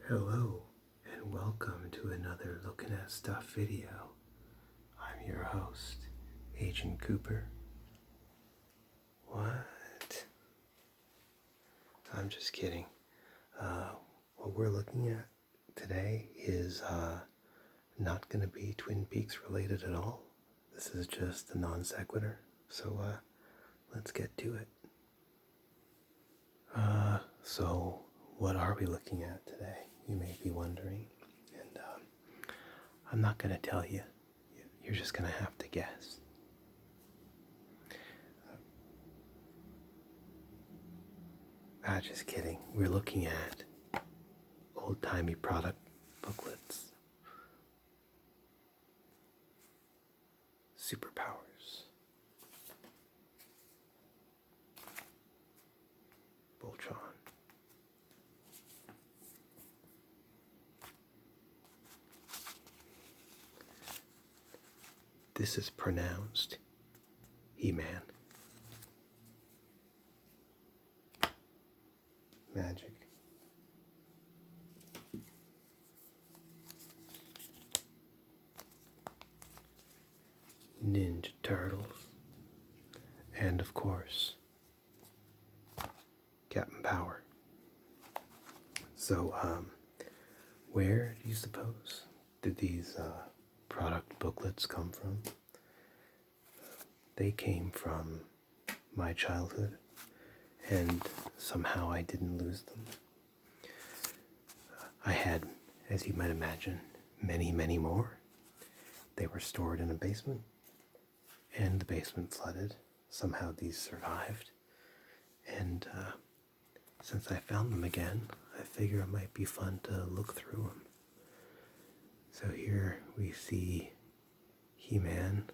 Hello and welcome to another Looking at Stuff video. I'm your host, Agent Cooper. What? I'm just kidding. What we're looking at today is not going to be Twin Peaks related at all. This is just a non sequitur. So let's get to it. So what are we looking at today? You may be wondering. And I'm not going to tell you. You're just going to have to guess. Just kidding. We're looking at old-timey product booklets. Superpowers. Voltron. This is pronounced He-Man. Magic. Ninja Turtles. And of course, Captain Power. So, where do you suppose did these product booklets come from? They came from my childhood, and somehow I didn't lose them. I had, as you might imagine, many, many more. They were stored in a basement, and the basement flooded. Somehow these survived, and since I found them again, I figure it might be fun to look through them. So here we see He-Man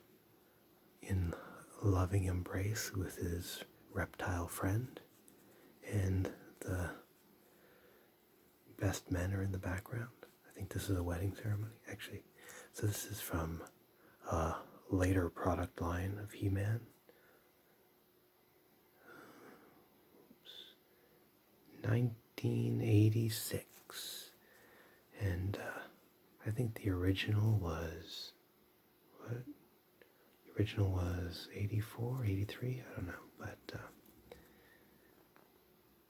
in loving embrace with his reptile friend, and the best men are in the background. I think this is a wedding ceremony, actually. So this is from a later product line of He-Man. 1986. And I think the original was, what? The original was 84, 83? I don't know. But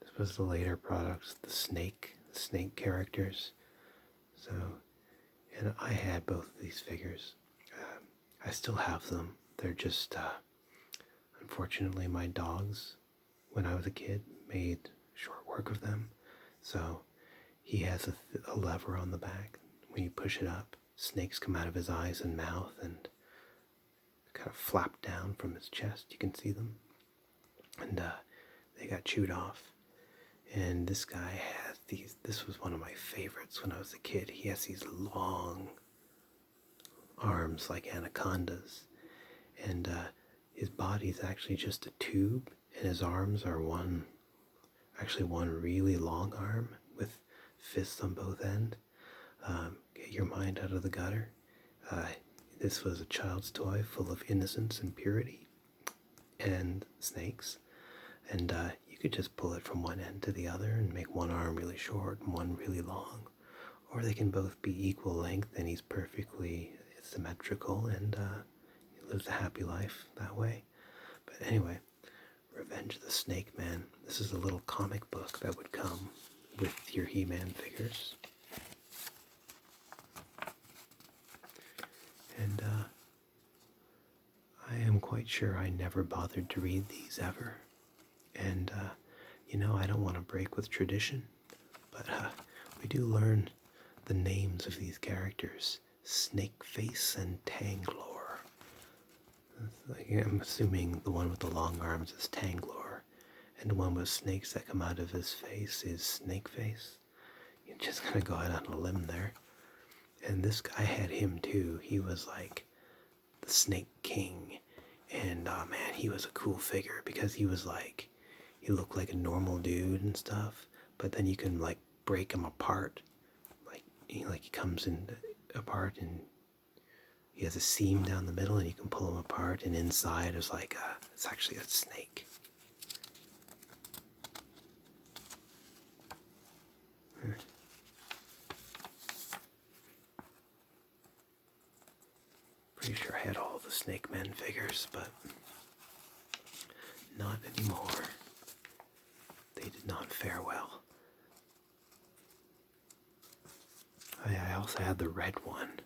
this was the later products, the snake characters. So, and I had both of these figures. I still have them. They're just, unfortunately, my dogs, when I was a kid, made short work of them. So he has a lever on the back. When you push it up, snakes come out of his eyes and mouth and kind of flap down from his chest. You can see them. And they got chewed off. And this guy has these, this was one of my favorites when I was a kid. He has these long arms like anacondas. And his body's actually just a tube, and his arms are one really long arm with fists on both ends. Get your mind out of the gutter. This was a child's toy full of innocence and purity and snakes. And you could just pull it from one end to the other and make one arm really short and one really long. Or they can both be equal length and he's perfectly symmetrical, and he lives a happy life that way. But anyway, Revenge of the Snake Man. This is a little comic book that would come with your He-Man figures. And I am quite sure I never bothered to read these ever. And, I don't want to break with tradition, but we do learn the names of these characters. Snakeface and Tanglor. I'm assuming the one with the long arms is Tanglor, and the one with snakes that come out of his face is Snakeface. You're just gonna go out on a limb there. And this guy had him too. He was like the Snake King, and man, he was a cool figure because he was like, he looked like a normal dude and stuff, but then you can like break him apart, like he comes in apart and he has a seam down the middle and you can pull him apart, and inside is like it's actually a snake. I had all the Snake Men figures, but not anymore. They did not fare well. I also had the red one.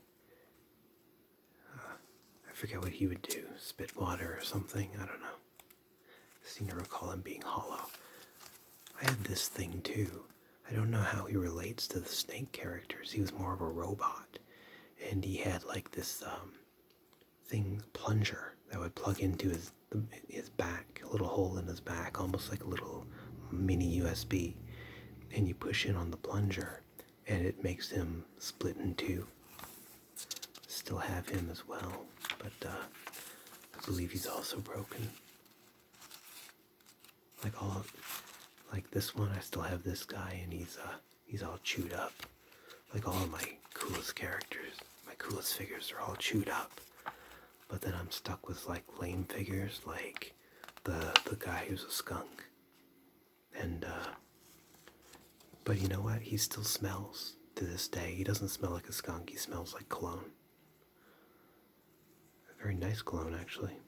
I forget what he would do. Spit water or something. I don't know. I seem to recall him being hollow. I had this thing too. I don't know how he relates to the Snake characters. He was more of a robot. And he had like this thing, plunger, that would plug into his back. A little hole in his back. Almost like a little mini USB. And you push in on the plunger. And it makes him split in two. Still have him as well. But I believe he's also broken. Like this one, I still have this guy, and he's all chewed up. Like all of my coolest characters, my coolest figures are all chewed up. But then I'm stuck with like lame figures, like the guy who's a skunk. And but you know what? He still smells to this day. He doesn't smell like a skunk. He smells like cologne. A very nice cologne, actually.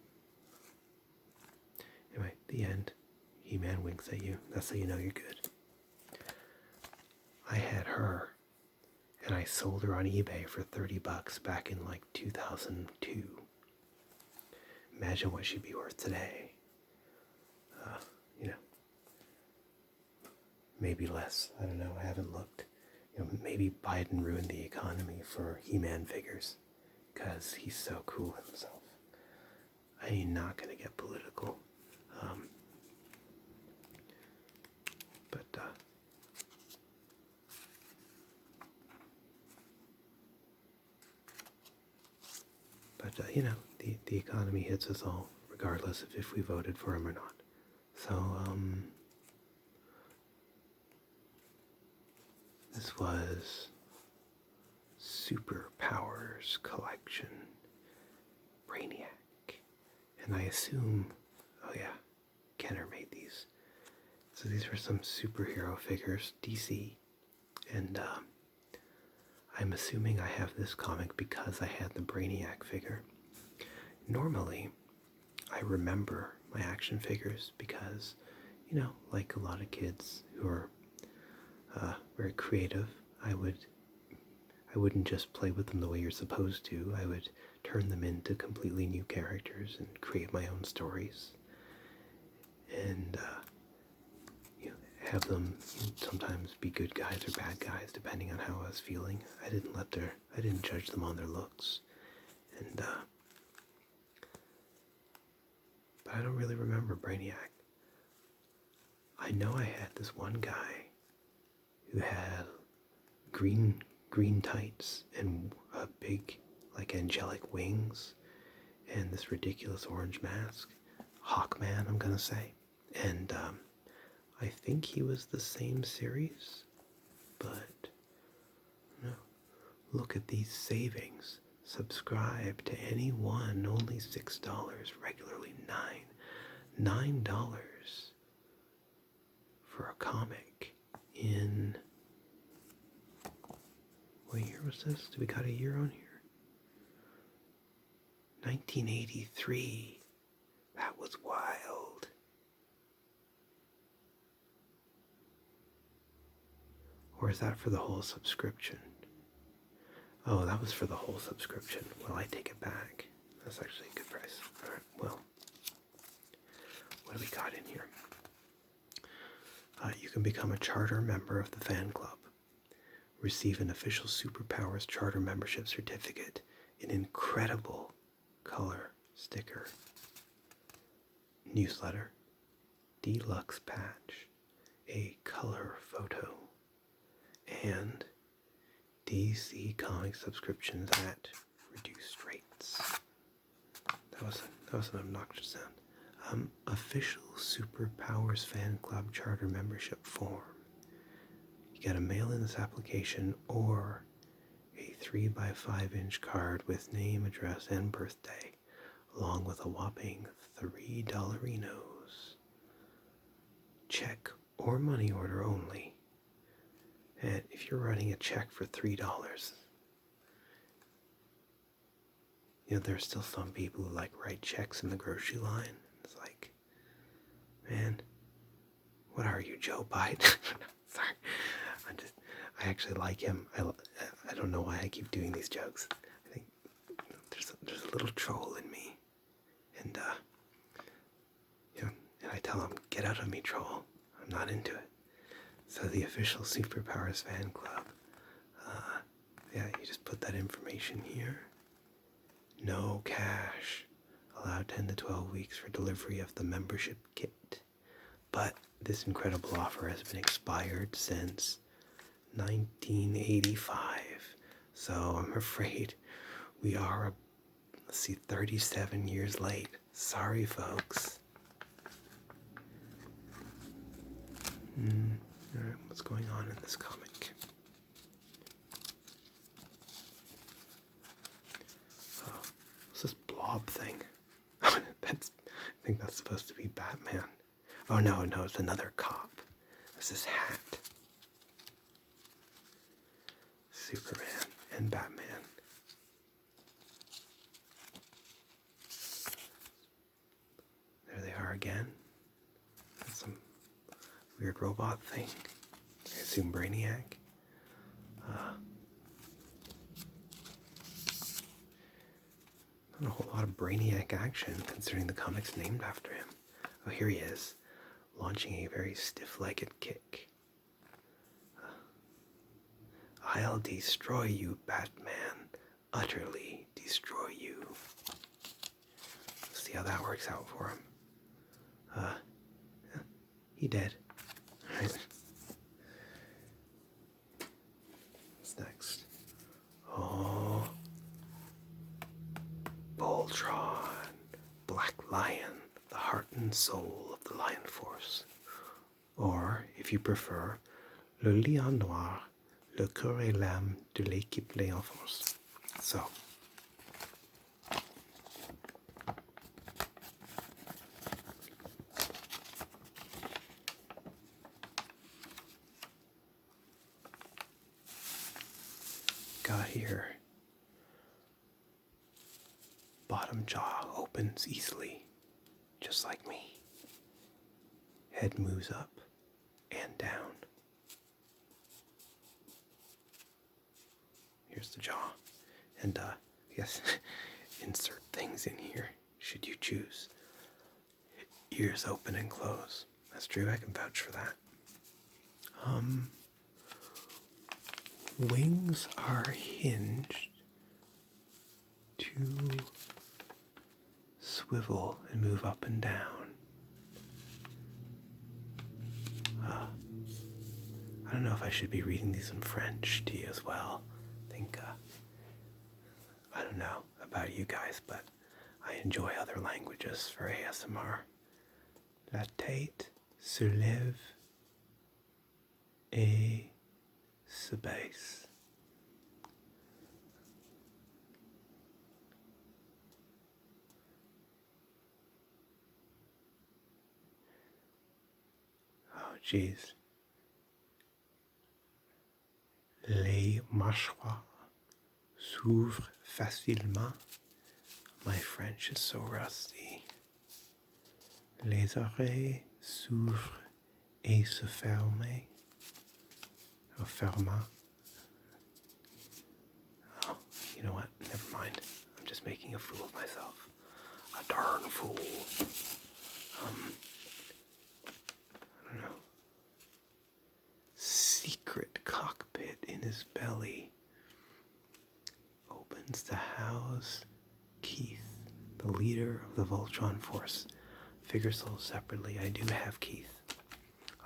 Anyway, the end. He-Man winks at you. That's how you know you're good. I had her, and I sold her on eBay for $30 back in like 2002. Imagine what she'd be worth today. Maybe less. I don't know. I haven't looked. Maybe Biden ruined the economy for He-Man figures because he's so cool himself. I'm not going to get political. But the economy hits us all, regardless of if we voted for him or not. So, this was Superpowers Collection, Brainiac. And I assume, oh yeah, Kenner made these. So these were some superhero figures, DC. And I'm assuming I have this comic because I had the Brainiac figure. Normally, I remember my action figures because, like a lot of kids who are very creative, I wouldn't just play with them the way you're supposed to. I would turn them into completely new characters and create my own stories. And have them sometimes be good guys or bad guys depending on how I was feeling. I didn't judge them on their looks. And but I don't really remember Brainiac. I know I had this one guy who had green tights and a big, like, angelic wings and this ridiculous orange mask. Hawkman, I'm gonna say. And I think he was the same series, but no. Look at these savings. Subscribe to any one, only $6, regularly $9 for a comic in, what year was this? Do we got a year on here? 1983. That was wild. Or is that for the whole subscription? Oh, that was for the whole subscription. Well, I take it back. That's actually a good price. All right, well, what do we got in here? You can become a charter member of the fan club. Receive an official Superpowers charter membership certificate, an incredible color sticker, newsletter, deluxe patch, a color photo, and DC comic subscriptions at reduced rates. That was an obnoxious sound. Official Superpowers fan club charter membership form. You gotta mail in this application or a 3x5-inch card with name, address, and birthday, along with a whopping $3. Check or money order only. And if you're writing a check for $3, You know, there's still some people who like write checks in the grocery line. It's like, man, what are you, Joe Biden? Sorry, I actually like him. I don't know why I keep doing these jokes. I think there's a little troll in me, and you know, and I tell him, get out of me, troll. I'm not into it. So the official Superpowers fan club. Yeah, you just put that information here. No cash. Allow 10 to 12 weeks for delivery of the membership kit. But this incredible offer has been expired since 1985. So I'm afraid we are, 37 years late. Sorry, folks. Alright, what's going on in this comic? What's this blob thing? I think that's supposed to be Batman. Oh no, it's another cop. It's this hat. Superman and Batman. There they are again. That's some weird robot thing. I assume Brainiac. Not a whole lot of Brainiac action considering the comic's named after him. Oh, here he is, launching a very stiff-legged kick. I'll destroy you, Batman. Utterly destroy you. Let's see how that works out for him. Yeah, he did. Alright. What's next? Oh, Voltron, Black Lion, the heart and soul of the Lion Force. Or, if you prefer, Le Lion Noir, le cœur et l'âme de l'équipe Lion Force. So, got here. Bottom jaw opens easily, just like me. Head moves up and down. Here's the jaw. And yes, insert things in here, should you choose. Ears open and close. That's true, I can vouch for that. Wings are hinged to swivel and move up and down. I don't know if I should be reading these in French to you as well. I don't know about you guys, but I enjoy other languages for ASMR. La tête se lève et se baisse. Oh, jeez. Les mâchoires s'ouvrent facilement. My French is so rusty. Les oreilles s'ouvrent et se ferment. Oh, ferment. Oh, you know what? Never mind. I'm just making a fool of myself. A darn fool. I don't know. Secret cockpit in his belly opens to house Keith, the leader of the Voltron force. Figure sold separately. I do have Keith.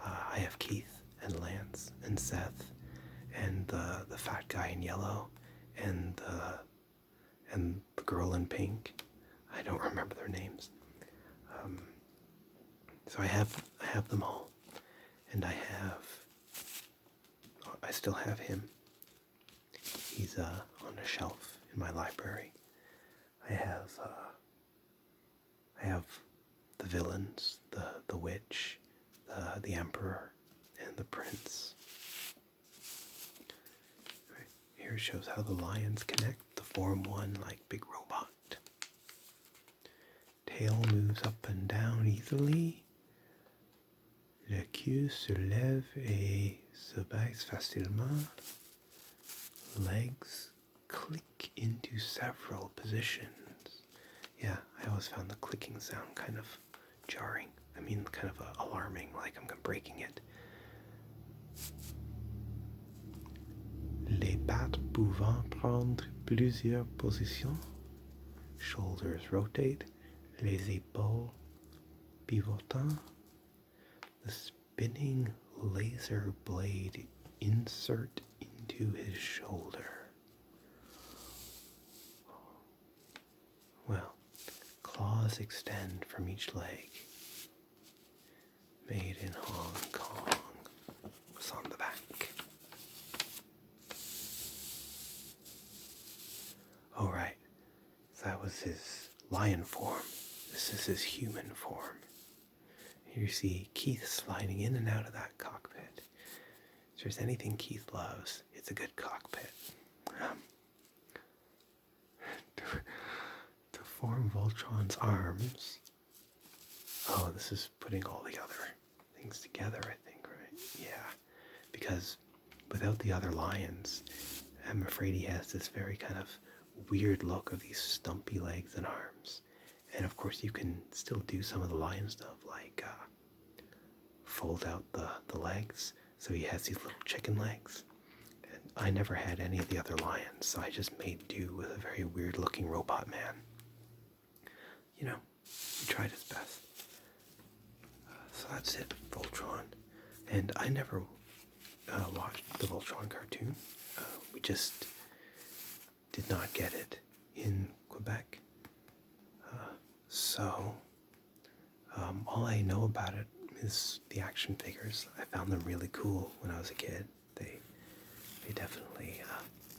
I have Keith and Lance and Seth and the fat guy in yellow and the girl in pink. I don't remember their names. So I have them all, and I still have him. He's on a shelf in my library. I have the villains, the witch, the emperor, and the prince. Right. Here it shows how the lions connect to form one like big robot. tail moves up and down easily. Le queue se lève et se baisse facilement. Legs click into several positions. Yeah, I always found the clicking sound kind of jarring. I mean, kind of alarming, like I'm breaking it. Les pattes pouvant prendre plusieurs positions. Shoulders rotate. Les épaules pivotant. The spinning laser blade insert into his shoulder. Well, claws extend from each leg. Made in Hong Kong. What's on the back? Oh, right. So that was his lion form. This is his human form. Here you see Keith sliding in and out of that cockpit. If there's anything Keith loves, it's a good cockpit. To form Voltron's arms. Oh, this is putting all the other things together, I think, right? Yeah. Because without the other lions, I'm afraid he has this very kind of weird look of these stumpy legs and arms. And of course you can still do some of the lion stuff, like fold out the legs, so he has these little chicken legs. And I never had any of the other lions, so I just made do with a very weird looking robot man. You know, he tried his best. So that's it, Voltron. And I never watched the Voltron cartoon. We just did not get it in Quebec. So all I know about it is the action figures. I found them really cool when I was a kid. They definitely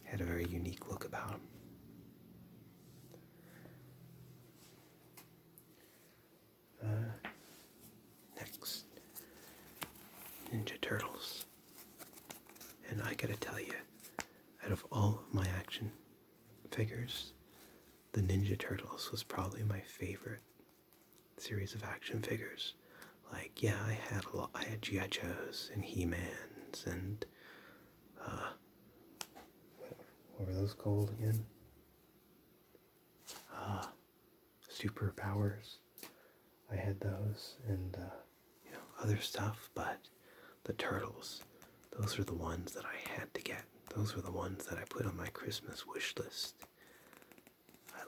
had a very unique look about them. Next, Ninja Turtles. And I gotta tell you, out of all of my action figures, the Ninja Turtles was probably my favorite series of action figures. Like, yeah, I had a lot. I had G.I. Joes and He-Mans and what were those called again? Superpowers. I had those and other stuff, but the Turtles, those were the ones that I had to get. Those were the ones that I put on my Christmas wish list. I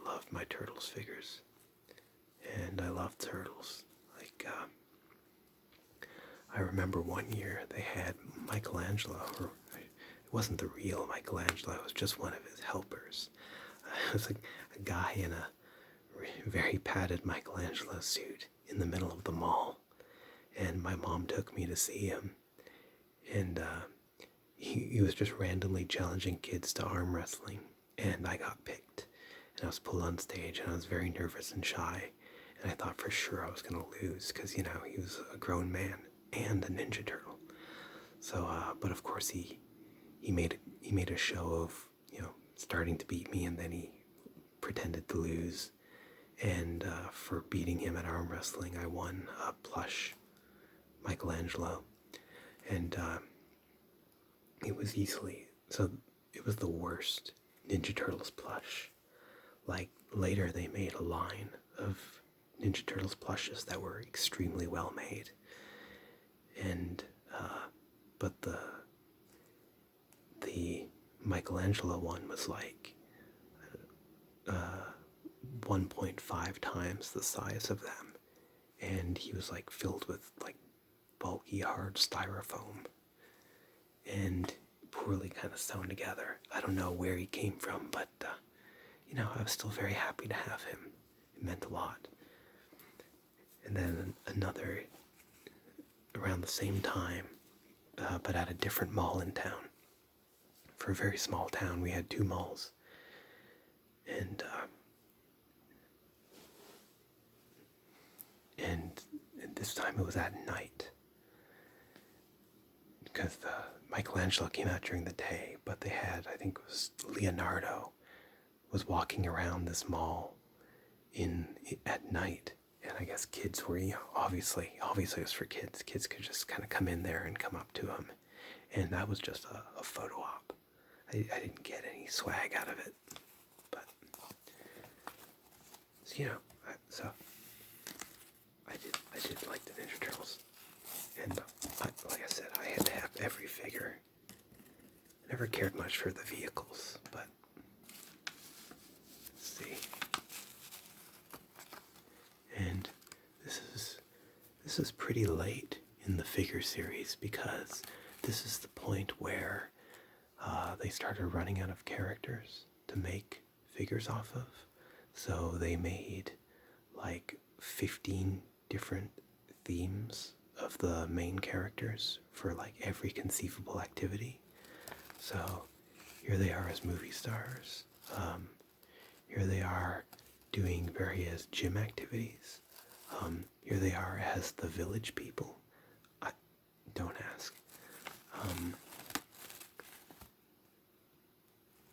loved my Turtles figures, and I loved Turtles. Like, I remember one year they had Michelangelo, or it wasn't the real Michelangelo, it was just one of his helpers. It was like a guy in a very padded Michelangelo suit in the middle of the mall, and my mom took me to see him, and he was just randomly challenging kids to arm wrestling, and I got picked, and I was pulled on stage, and I was very nervous and shy, and I thought for sure I was going to lose, because, he was a grown man and a Ninja Turtle. So, but of course he made a show of, starting to beat me, and then he pretended to lose, and for beating him at arm wrestling, I won a plush Michelangelo, and it was the worst Ninja Turtles plush. Like, later they made a line of Ninja Turtles plushes that were extremely well made, and but the Michelangelo one was like 1.5 times the size of them, and he was like filled with like bulky hard styrofoam and poorly kind of sewn together. I don't know where he came from, but I was still very happy to have him. It meant a lot. And then another around the same time, but at a different mall in town. For a very small town, we had 2 malls, and this time it was at night, because Michelangelo came out during the day, but they had, I think it was Leonardo, was walking around this mall, in at night. And I guess kids were, obviously it was for kids. Kids could just kind of come in there and come up to him. And that was just a photo op. I didn't get any swag out of it. But, so, I did like the Ninja Turtles. And like I said, I had to have every figure. I never cared much for the vehicles, but let's see. And this is pretty late in the figure series because this is the point where they started running out of characters to make figures off of. So they made like 15 different themes of the main characters for like every conceivable activity. So here they are as movie stars. Here they are doing various gym activities. Here they are as the village people. Don't ask.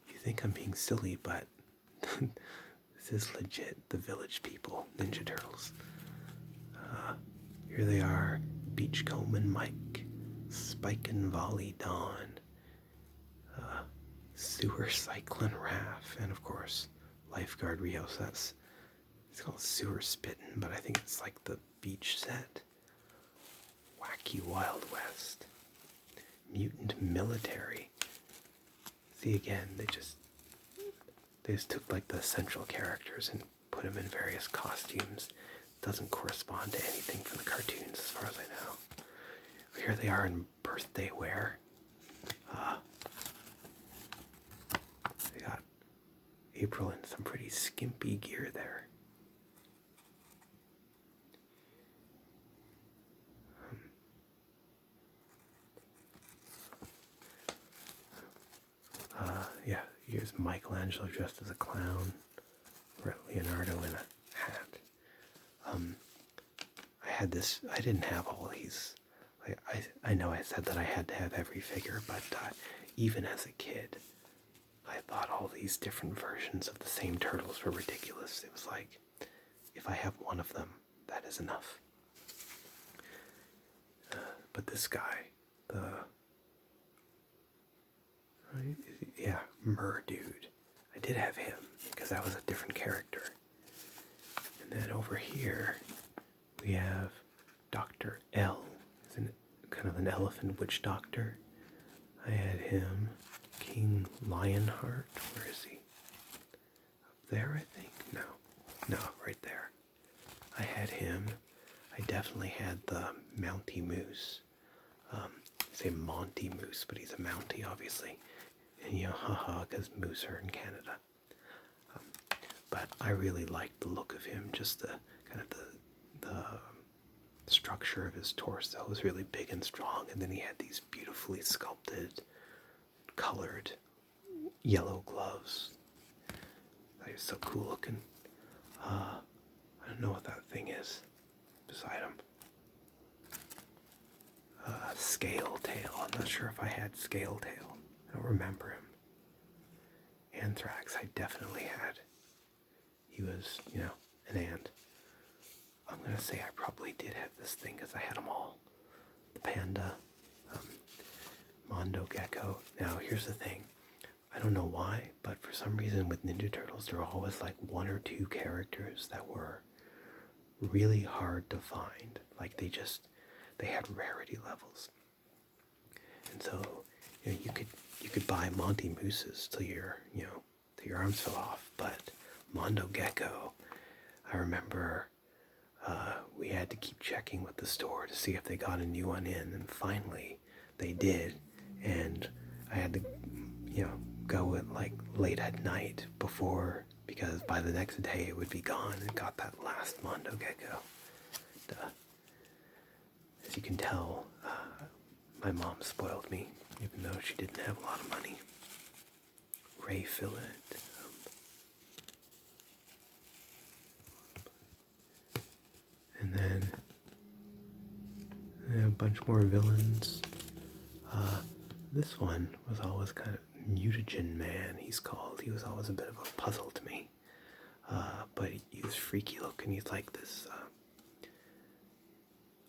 You think I'm being silly, but this is legit the village people, Ninja Turtles. Here they are, Beachcomb and Mike, Spike and Volley Dawn, Sewer Cyclone Raph, and of course, Lifeguard Rios. It's called Sewer Spittin', but I think it's like the beach set. Wacky Wild West, Mutant Military. See, again, they just took like the central characters and put them in various costumes. Doesn't correspond to anything from the cartoons as far as I know. Here they are in birthday wear. They got April in some pretty skimpy gear there. Yeah, here's Michelangelo dressed as a clown. Leonardo in a hat. I had this, I didn't have all these. I know I said that I had to have every figure, but even as a kid, I thought all these different versions of the same turtles were ridiculous. It was like, if I have one of them, that is enough. But this guy, Dude, I did have him, because that was a different character. And then over here, we have Dr. L. Isn't it kind of an elephant witch doctor? I had him. King Lionheart. Where is he? Up there, I think? No, right there. I had him. I definitely had the Mountie Moose. I say Monty Moose, but he's a Mountie, obviously. And haha, because moose are in Canada. But I really liked the look of him, just the kind of the structure of his torso was really big and strong, and then he had these beautifully sculpted, colored yellow gloves. That was so cool looking. I don't know what that thing is beside him. Scale Tail. I'm not sure if I had Scale Tail. I don't remember him. Anthrax, I definitely had. He was, an ant. I'm going to say I probably did have this thing because I had them all. The panda, Mondo Gecko. Now, here's the thing. I don't know why, but for some reason with Ninja Turtles, there were always like one or two characters that were really hard to find. Like they had rarity levels. And so, you could buy Monty Mooses till your arms fell off, but Mondo Gecko, I remember we had to keep checking with the store to see if they got a new one in, and finally they did, and I had to, go at like late at night because by the next day it would be gone, and got that last Mondo Gecko. As you can tell, my mom spoiled me, even though she didn't have a lot of money. Ray Fillet. And then a bunch more villains. This one was always kind of Mutagen Man, he's called. He was always a bit of a puzzle to me. but he was freaky looking. He's like this.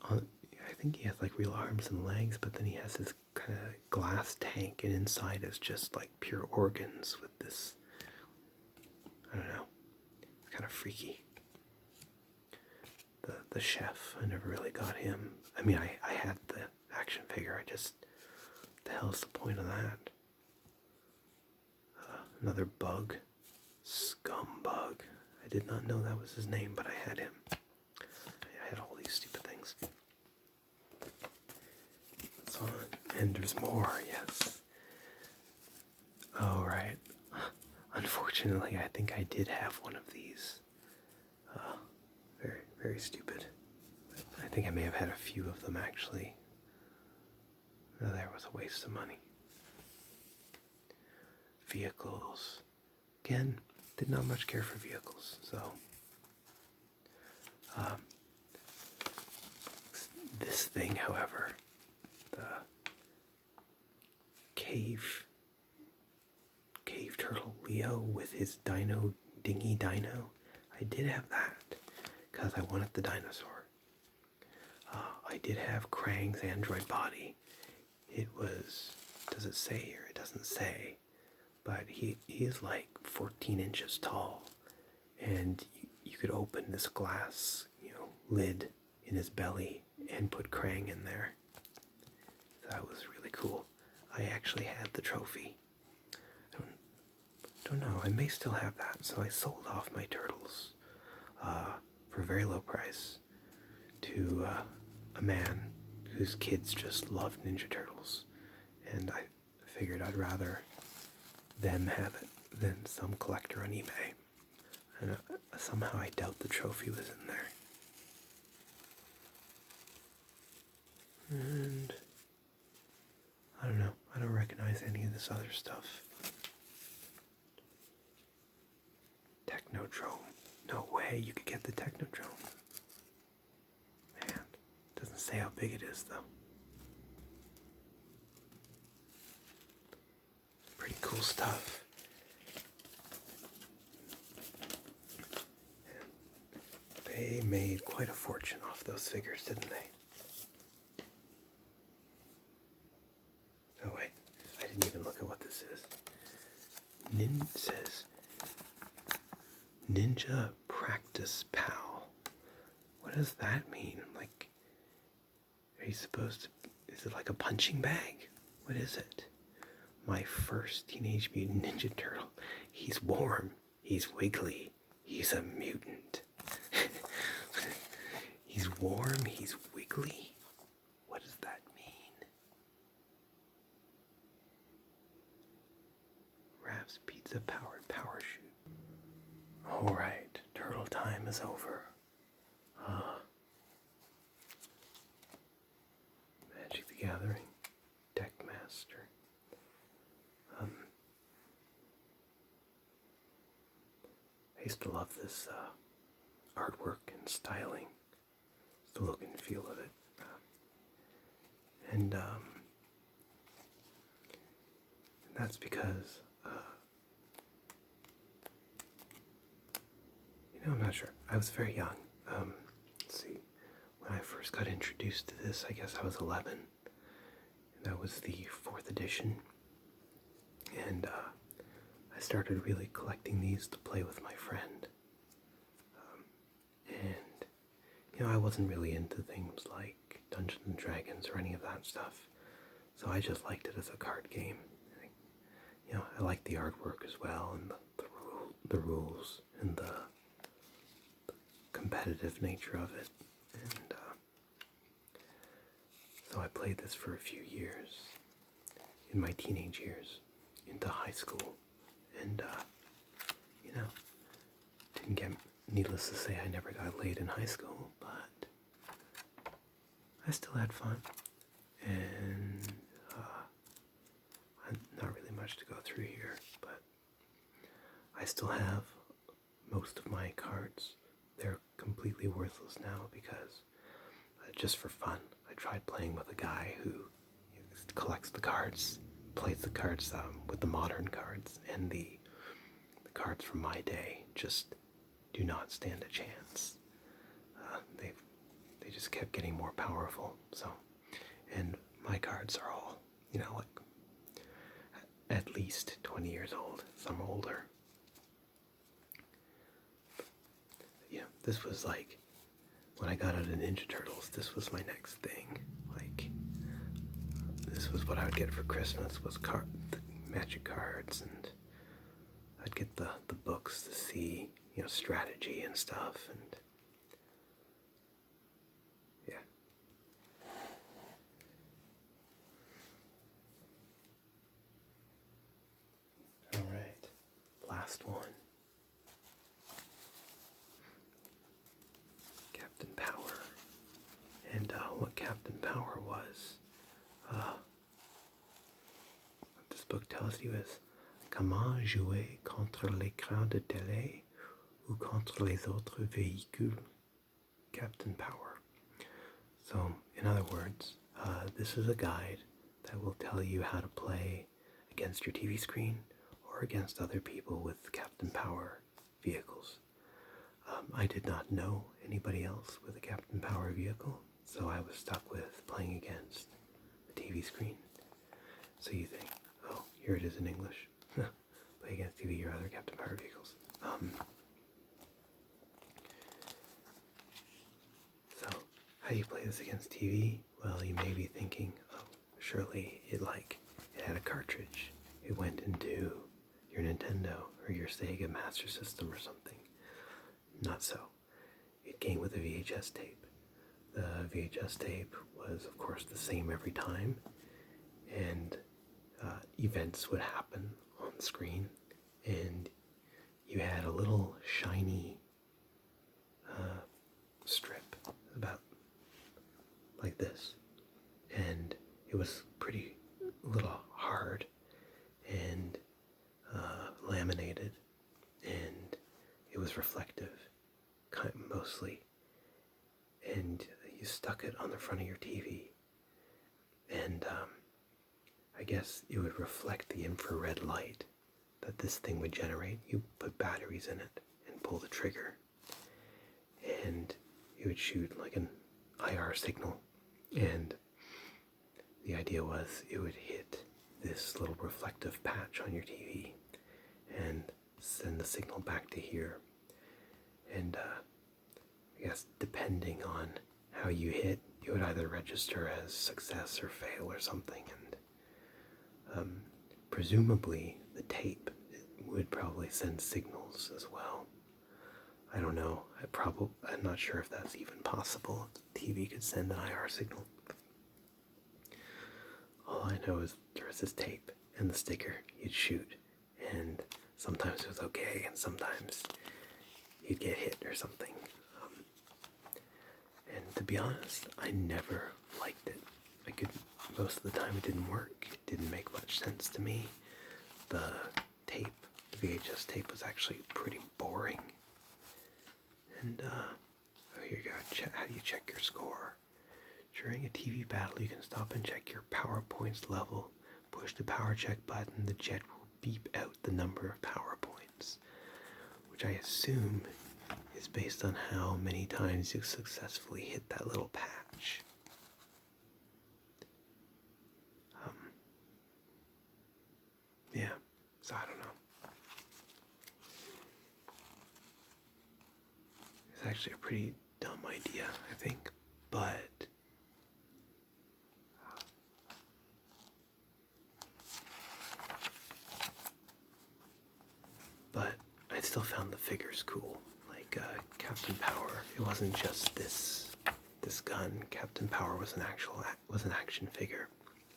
I think he has like real arms and legs, but then he has this kind of glass tank, and inside is just like pure organs with this. I don't know. It's kind of freaky. The chef, I never really got him. I mean, I had the action figure. I just, what the hell's the point of that? Another bug. Scumbug. I did not know that was his name, but I had him. I had all these stupid things. That's on. And there's more, yes. Oh, right. Unfortunately, I think I did have one of these. Very, very stupid. I think I may have had a few of them, actually. No, there was a waste of money. Vehicles. Again, did not much care for vehicles, so. This thing, however, the cave turtle Leo with his dingy dino, I did have that, because I wanted the dinosaur. I did have Krang's android body. It was, does it say here? It doesn't say. But he is like 14 inches tall. And you could open this glass, lid in his belly and put Krang in there. That was really cool. I actually had the trophy. Don't know, I may still have that. So I sold off my turtles for a very low price to a man whose kids just loved Ninja Turtles, and I figured I'd rather them have it than some collector on eBay. And somehow I doubt the trophy was in there. And I don't know, I don't recognize any of this other stuff. Technodrome. No way you could get the Technodrome. Man, doesn't say how big it is though. Pretty cool stuff. They made quite a fortune off those figures, didn't they? Oh wait, I didn't even look at what this is. Says Ninja Practice Pal. What does that mean? Like, are you supposed to, is it like a punching bag? What is it? My first Teenage Mutant Ninja Turtle. He's warm, he's wiggly, he's a mutant. He's warm, he's wiggly? What does that mean? Raph's Pizza Powered Power Shoot. Alright, turtle time is over. Magic the Gathering, Deckmaster. I used to love this artwork and styling, the look and feel of it. And that's because, I'm not sure. I was very young. Let's see. When I first got introduced to this, I guess I was 11. And that was the 4th edition. And I started really collecting these to play with my friend. And I wasn't really into things like Dungeons and Dragons or any of that stuff. So I just liked it as a card game. I liked the artwork as well, and the rules, and the competitive nature of it. And so I played this for a few years, in my teenage years, into high school. And, didn't get, needless to say, I never got laid in high school, but I still had fun. And not really much to go through here, but I still have most of my cards. They're completely worthless now because, just for fun, I tried playing with a guy who collects the cards, plays the cards with the modern cards, and the cards from my day. Just do not stand a chance. They just kept getting more powerful. So, and my cards are all, like at least 20 years old. Some older. This was like, when I got out of Ninja Turtles, this was my next thing. Like, this was what I would get for Christmas, was the magic cards, and I'd get the books to see, strategy and stuff, and yeah. All right, last one. Captain Power. And what Captain Power was, what this book tells you is, comment jouer contre l'écran de télé ou contre les autres véhicules. Captain Power. So, in other words, this is a guide that will tell you how to play against your TV screen or against other people with Captain Power vehicles. I did not know anybody else with a Captain Power vehicle, so I was stuck with playing against the TV screen. So you think, oh, here it is in English. Play against TV or other Captain Power vehicles. So, how do you play this against TV? Well, you may be thinking, oh, surely it had a cartridge. It went into your Nintendo or your Sega Master System or something. Not so. It came with a VHS tape. The VHS tape was, of course, the same every time, and events would happen on the screen, and you had a little shiny strip about like this, and it was pretty little hard and laminated, and it was reflective, mostly, and you stuck it on the front of your TV, and I guess it would reflect the infrared light that this thing would generate. You put batteries in it and pull the trigger, and it would shoot like an IR signal, and the idea was it would hit this little reflective patch on your TV and send the signal back to here. And I guess depending on how you hit, it would either register as success or fail or something. And presumably the tape would probably send signals as well. I don't know. I'm not sure if that's even possible. The TV could send an IR signal. All I know is there was this tape and the sticker. You'd shoot, and sometimes it was okay, and sometimes you'd get hit or something. And to be honest, I never liked it. Most of the time it didn't work. It didn't make much sense to me. The VHS tape was actually pretty boring. And, here you go. How do you check your score? During a TV battle, you can stop and check your power points level. Push the power check button, the jet will beep out the number of power points, which I assume is based on how many times you successfully hit that little patch. Yeah, so I don't know. It's actually a pretty dumb idea, I think, but I still found the figures cool. Like Captain Power, it wasn't just this gun. Captain Power was an action figure,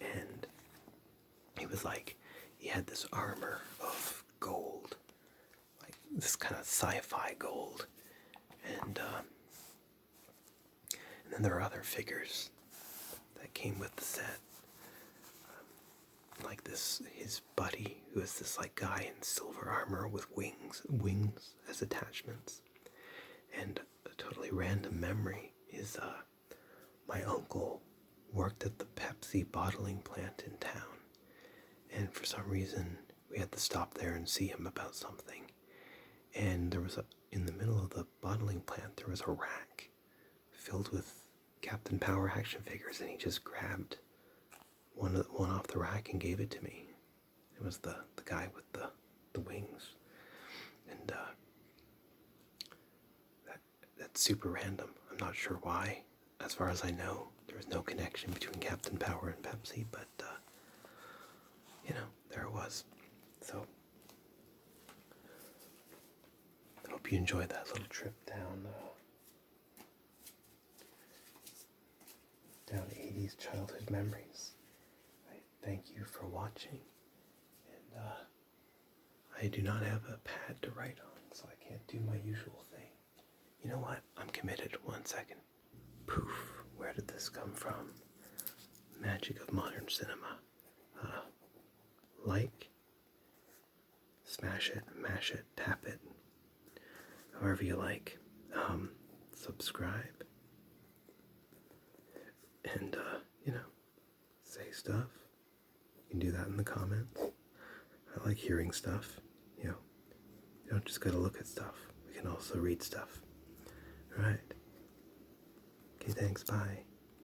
and he was like, he had this armor of gold, like this kind of sci-fi gold, and then there are other figures that came with the set, like his buddy, who is this like guy in silver armor with wings as attachments. And a totally random memory is my uncle worked at the Pepsi bottling plant in town, and for some reason we had to stop there and see him about something. And there was in the middle of the bottling plant, there was a rack filled with Captain Power action figures, and he just grabbed one off the rack and gave it to me. It was the guy with the wings. And that's super random. I'm not sure why. As far as I know, there was no connection between Captain Power and Pepsi, but, there it was. So, I hope you enjoyed that little trip down 80s childhood memories. I thank you for watching, and I do not have a pad to write on, so I can't do my usual thing. You know what? I'm committed. 1 second. Poof. Where did this come from? Magic of modern cinema. Like, smash it, mash it, tap it, however you like. Subscribe. And, say stuff. You can do that in the comments. I like hearing stuff. You don't just gotta look at stuff. We can also read stuff. Alright. Okay, thanks, bye.